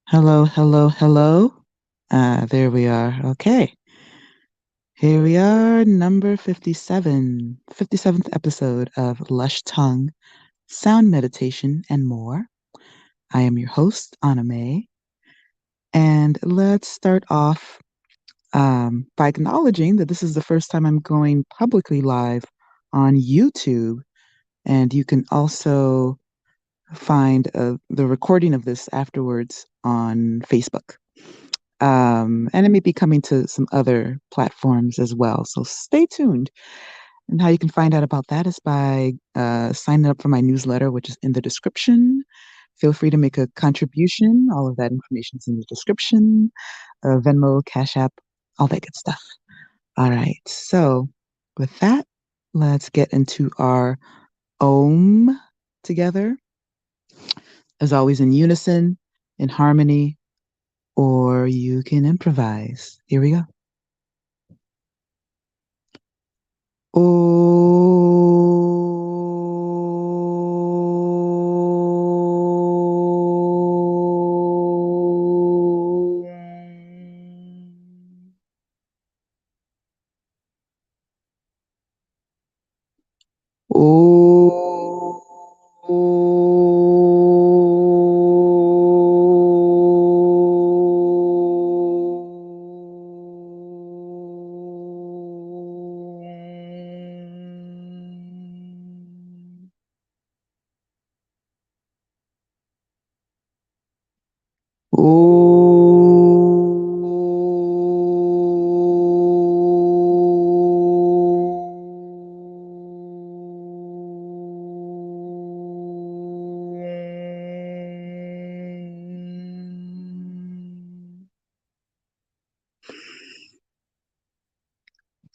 Hello, hello, hello. There we are. Okay. Here we are, number 57, 57th episode of Lush Tongue, Sound Meditation, and More. I am your host, Anime, and let's start off by acknowledging that this is the first time I'm going publicly live on YouTube, and you can also find the recording of this afterwards on Facebook. And it may be coming to some other platforms as well. So stay tuned. And how you can find out about that is by signing up for my newsletter, which is in the description. Feel free to make a contribution. All of that information is in the description. Venmo, Cash App, all that good stuff. All right. So with that, let's get into our Om together. As always, in unison, in harmony, or you can improvise. Here we go.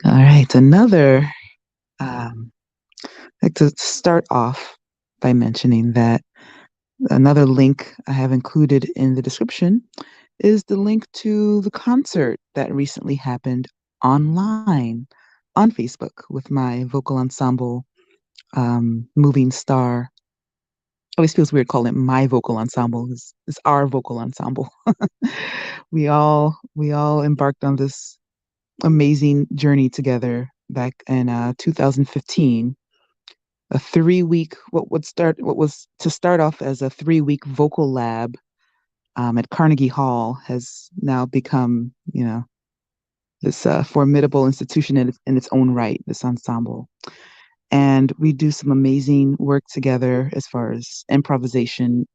All right, I'd like to start off by mentioning that another link I have included in the description is the link to the concert that recently happened online on Facebook with my vocal ensemble, Moving Star. Always feels weird calling it my vocal ensemble. It's our vocal ensemble. We all embarked on this amazing journey together back in 2015. A 3 week what was to start off as a 3 week vocal lab at Carnegie Hall has now become, this formidable institution in its own right, this ensemble. And we do some amazing work together as far as improvisation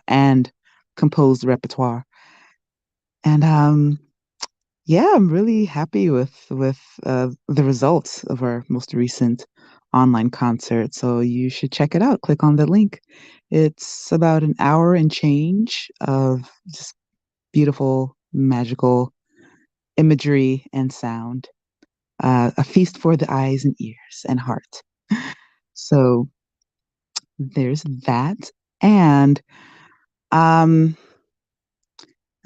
and composed repertoire. And yeah, I'm really happy with the results of our most recent online concert. So you should check it out. Click on the link. It's about an hour and change of just beautiful, magical imagery and sound. A feast for the eyes and ears and heart. So there's that. And um,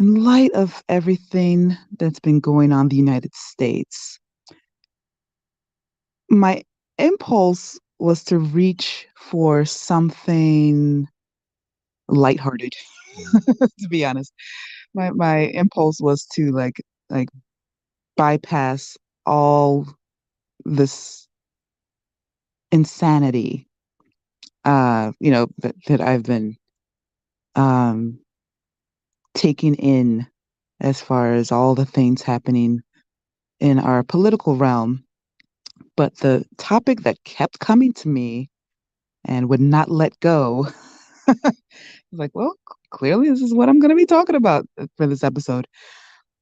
in light of everything that's been going on in the United States, my impulse was to reach for something lighthearted, to be honest. My impulse was to like bypass all this insanity that I've been um taking in as far as all the things happening in our political realm. But the topic that kept coming to me and would not let go, I was like, well, clearly this is what I'm going to be talking about for this episode,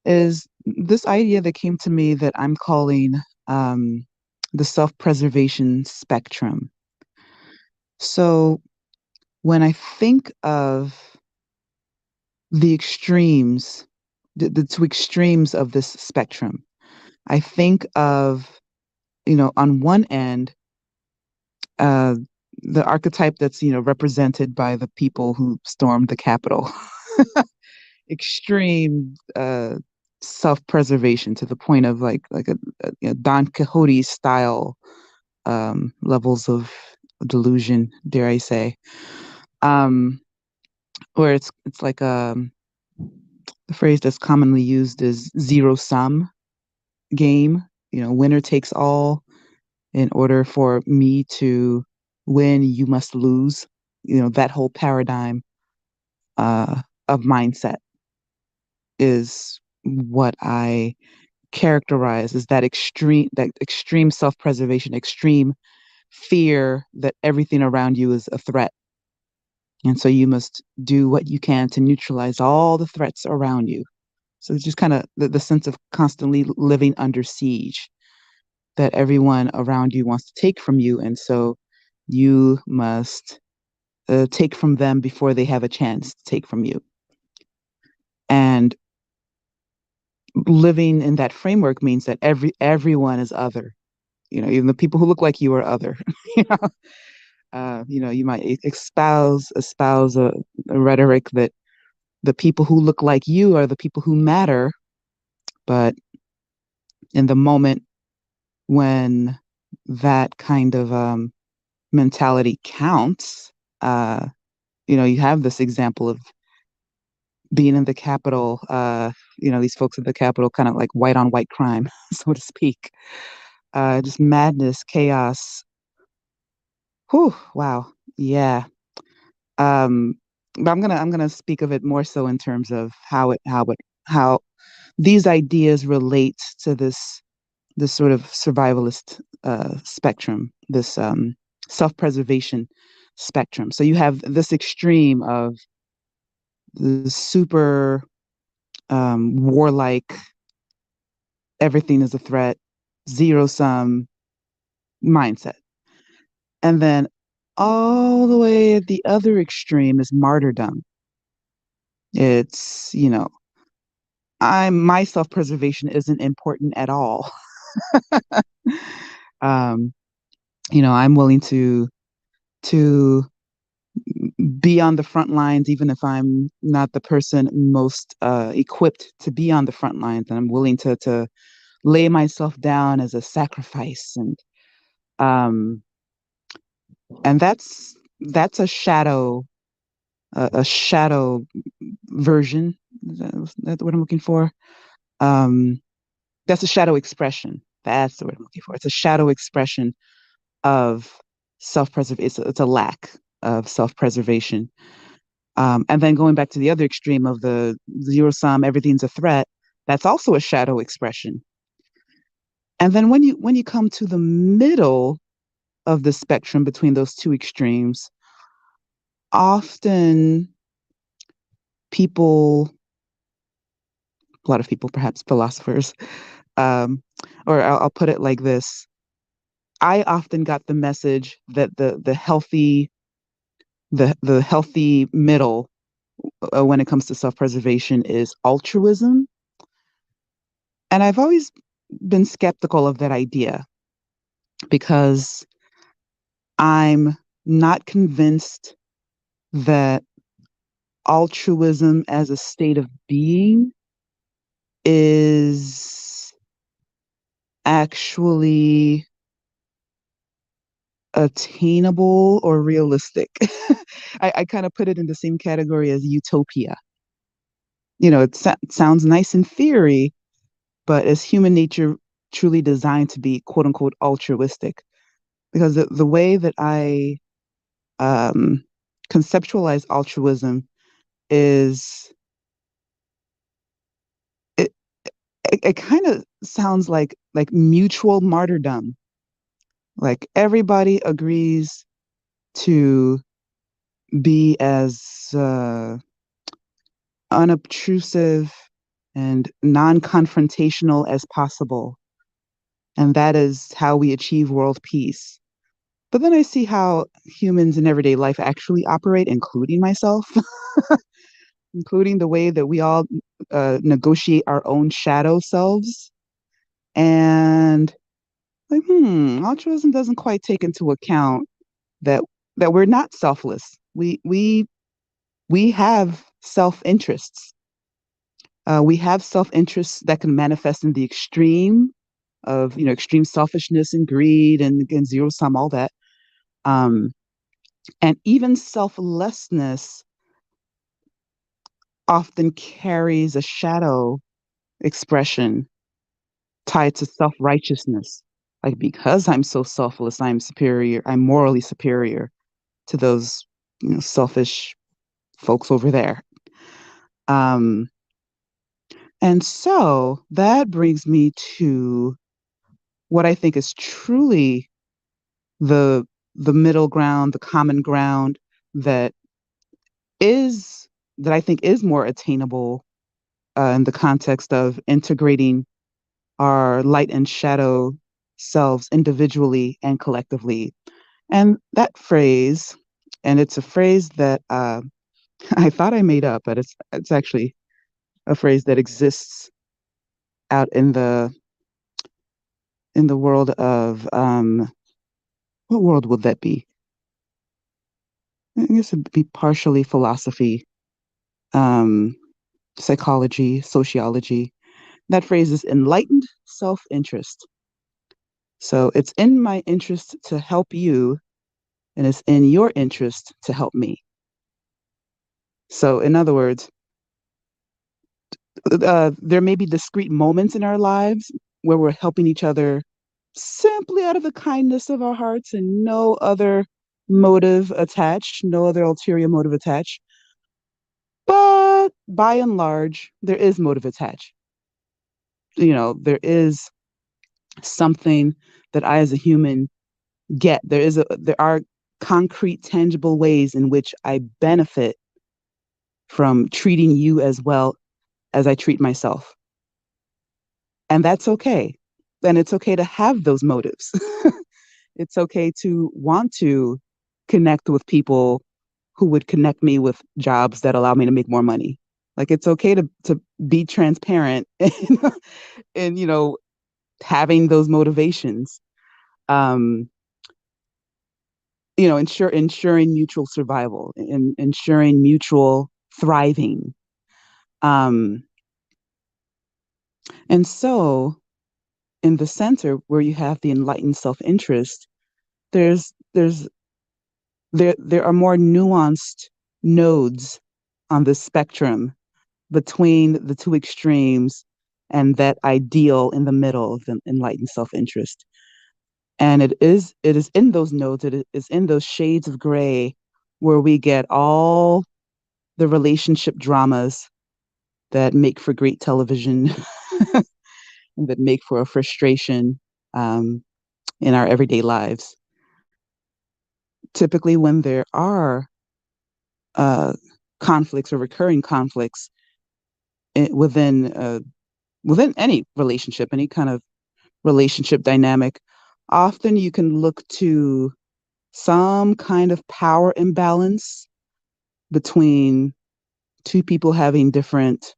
is this idea that came to me that I'm calling the self-preservation spectrum. So when I think of the extremes, the two extremes of this spectrum, I think of, on one end, uh, the archetype that's, represented by the people who stormed the Capitol. Extreme self-preservation to the point of like a Don Quixote style levels of delusion, dare I say, um, where it's like the phrase that's commonly used is zero sum game. Winner takes all. In order for me to win, you must lose. That whole paradigm of mindset is what I characterize as that extreme self-preservation, extreme fear that everything around you is a threat. And so you must do what you can to neutralize all the threats around you. So it's just kind of the sense of constantly living under siege that everyone around you wants to take from you. And so you must take from them before they have a chance to take from you. And living in that framework means that everyone is other. Even the people who look like you are other. you know, you might espouse a rhetoric that the people who look like you are the people who matter, but in the moment when that kind of mentality counts, you have this example of being in the Capitol, these folks at the Capitol, kind of like white on white crime, so to speak. Just madness, chaos. Whew, wow. Yeah. Um, but I'm gonna speak of it more so in terms of how these ideas relate to this sort of survivalist spectrum, this self-preservation spectrum. So you have this extreme of the super warlike, everything is a threat, zero sum mindset. And then all the way at the other extreme is martyrdom. It's, my self-preservation isn't important at all. um, I'm willing to be on the front lines, even if I'm not the person most equipped to be on the front lines, and I'm willing to lay myself down as a sacrifice, um, and that's a shadow version. Is that what I'm looking for? Um, that's a shadow expression. That's the word I'm looking for. It's a shadow expression of self-preservation. It's a lack of self-preservation. And then going back to the other extreme of the zero sum, everything's a threat. That's also a shadow expression. And then when you come to the middle of the spectrum between those two extremes, often people, a lot of people, perhaps philosophers, um, or I'll put it like this: I often got the message that the healthy middle when it comes to self-preservation is altruism. And I've always been skeptical of that idea because I'm not convinced that altruism as a state of being is actually attainable or realistic. I kind of put it in the same category as utopia. It sounds nice in theory, but is human nature truly designed to be quote unquote altruistic? Because the way that I um, conceptualize altruism is it it kind of sounds like mutual martyrdom. Like everybody agrees to be as unobtrusive and non-confrontational as possible, and that is how we achieve world peace. But then I see how humans in everyday life actually operate, including myself, including the way that we all negotiate our own shadow selves. And like, altruism doesn't quite take into account that we're not selfless. We have self-interests. We have self-interests that can manifest in the extreme of extreme selfishness and greed and zero sum, all that. Um, and even selflessness often carries a shadow expression tied to self-righteousness. Like, because I'm so selfless, I'm superior, I'm morally superior to those, selfish folks over there. Um, and so that brings me to what I think is truly the the middle ground, the common ground that is that I think is more attainable in the context of integrating our light and shadow selves individually and collectively. And that phrase, and it's a phrase that I thought I made up, but it's actually a phrase that exists out in the world of what world would that be? I guess it'd be partially philosophy, um, psychology, sociology. That phrase is enlightened self-interest. So it's in my interest to help you, and it's in your interest to help me. So, in other words, there may be discrete moments in our lives where we're helping each other simply out of the kindness of our hearts and no other motive attached, no other ulterior motive attached. But by and large, there is motive attached. There is something that I, as a human, get. There are concrete, tangible ways in which I benefit from treating you as well as I treat myself. And that's okay. And it's okay to have those motives. It's okay to want to connect with people who would connect me with jobs that allow me to make more money. Like, it's okay to be transparent and having those motivations. Um, ensuring mutual survival and ensuring mutual thriving. Um, and so in the center where you have the enlightened self-interest, there's there are more nuanced nodes on the spectrum between the two extremes and that ideal in the middle of the enlightened self-interest. And it is in those nodes, it is in those shades of gray where we get all the relationship dramas that make for great television and that make for a frustration um, in our everyday lives. Typically, when there are uh, conflicts or recurring conflicts within within any relationship, any kind of relationship dynamic, often you can look to some kind of power imbalance between two people having different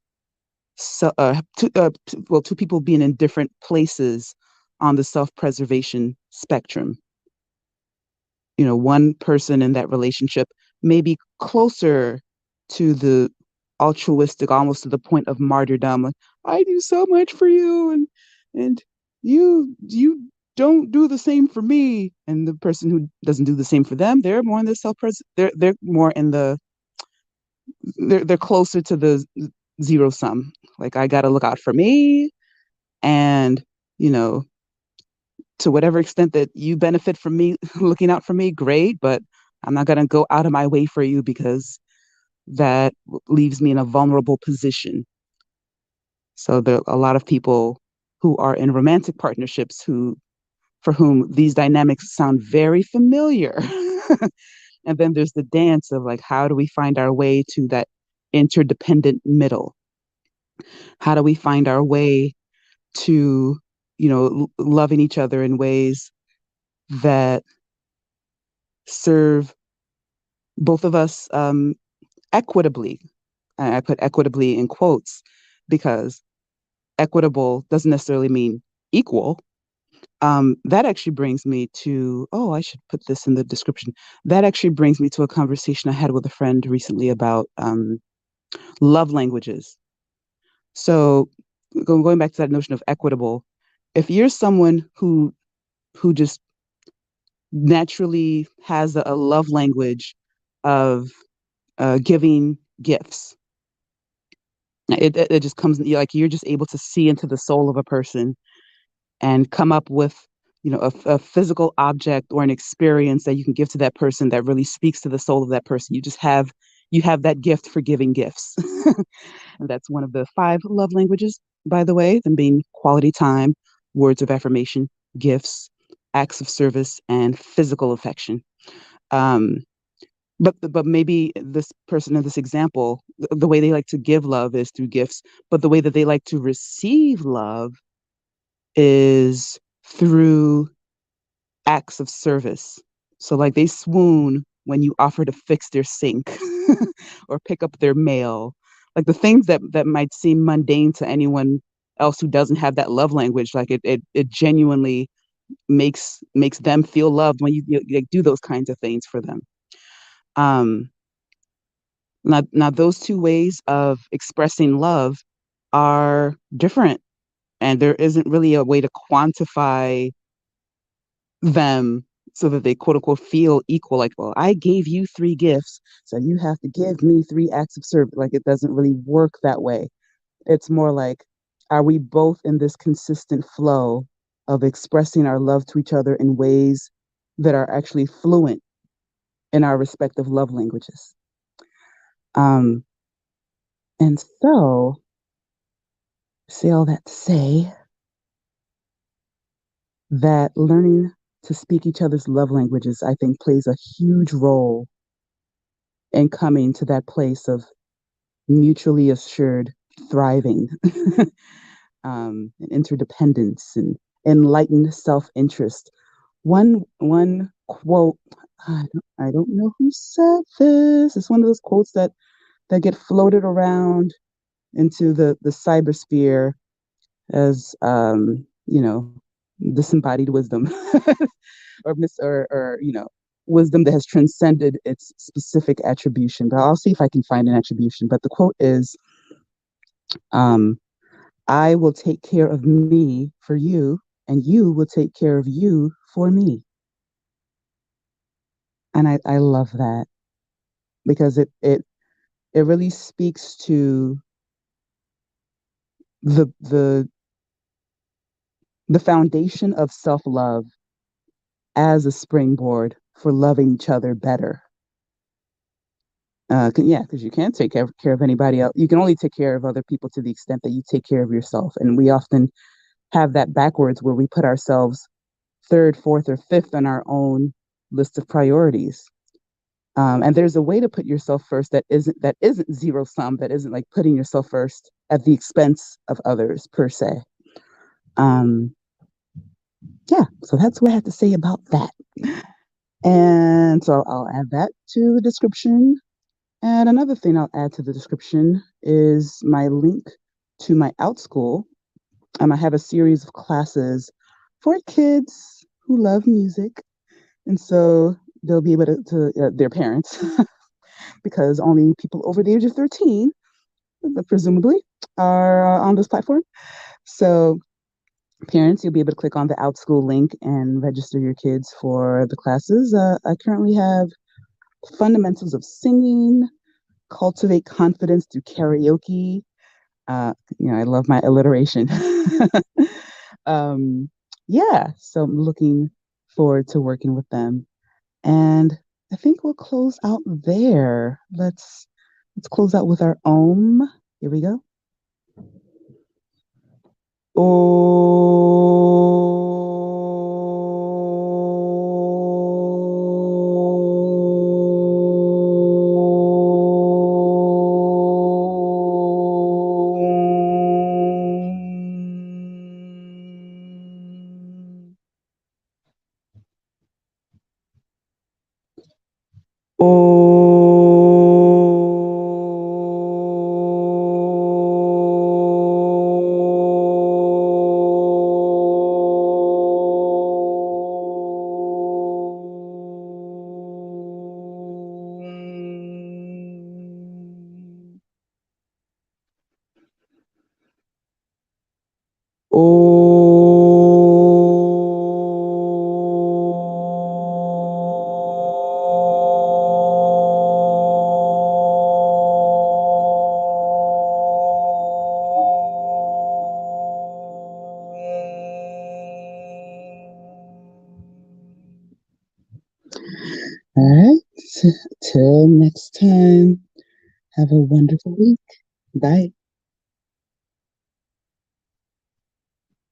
two people being in different places on the self-preservation spectrum. One person in that relationship may be closer to the altruistic, almost to the point of martyrdom. Like, I do so much for you, and you don't do the same for me. And the person who doesn't do the same for them, they're more in the self-pres. They're more in the they're closer to the zero sum. Like, I got to look out for me, and you know to whatever extent that you benefit from me looking out for me, great, but I'm not going to go out of my way for you because that leaves me in a vulnerable position. So there are a lot of people who are in romantic partnerships who for whom these dynamics sound very familiar. And then there's the dance of, like, how do we find our way to that interdependent middle? How do we find our way to, loving each other in ways that serve both of us equitably? I put equitably in quotes because equitable doesn't necessarily mean equal. That actually brings me to, oh, I should put this in the description. That actually brings me to a conversation I had with a friend recently about love languages. So going back to that notion of equitable, if you're someone who just naturally has a love language of giving gifts, It just comes like you're just able to see into the soul of a person and come up with a physical object or an experience that you can give to that person that really speaks to the soul of that person. You have that gift for giving gifts. And that's one of the five love languages, by the way, them being quality time, words of affirmation, gifts, acts of service, and physical affection. um, but maybe this person in this example, the way they like to give love is through gifts, but the way that they like to receive love is through acts of service. So like they swoon when you offer to fix their sink or pick up their mail. Like the things that might seem mundane to anyone else who doesn't have that love language, like it genuinely makes them feel loved when you like, do those kinds of things for them. Um, now those two ways of expressing love are different, and there isn't really a way to quantify them so that they quote unquote feel equal. Like, well, I gave you three gifts, so you have to give me three acts of service. Like, it doesn't really work that way. It's more like, are we both in this consistent flow of expressing our love to each other in ways that are actually fluent in our respective love languages? Um, and so, say all that to say that learning to speak each other's love languages, I think, plays a huge role in coming to that place of mutually assured thriving, and interdependence and enlightened self-interest. One quote, I don't know who said this. It's one of those quotes that get floated around into the cybersphere as disembodied wisdom or wisdom that has transcended its specific attribution. But I'll see if I can find an attribution. But the quote is, um, I will take care of me for you, and you will take care of you for me. And I love that because it really speaks to the the foundation of self-love as a springboard for loving each other better. Yeah, because you can't take care of anybody else. You can only take care of other people to the extent that you take care of yourself. And we often have that backwards where we put ourselves third, fourth, or fifth on our own list of priorities. And there's a way to put yourself first that isn't zero sum, that isn't like putting yourself first at the expense of others per se. Um, yeah, so that's what I have to say about that. And so I'll add that to the description. And another thing I'll add to the description is my link to my Outschool. I have a series of classes for kids who love music. And so they'll be able to their parents, because only people over the age of 13, presumably, are on this platform. So parents, you'll be able to click on the Outschool link and register your kids for the classes. I currently have fundamentals of singing, cultivate confidence through karaoke. I love my alliteration. um, yeah, so I'm looking forward to working with them. And I think we'll close out there. Let's close out with our Om. Here we go. All right. Till next time. Have a wonderful week. Bye.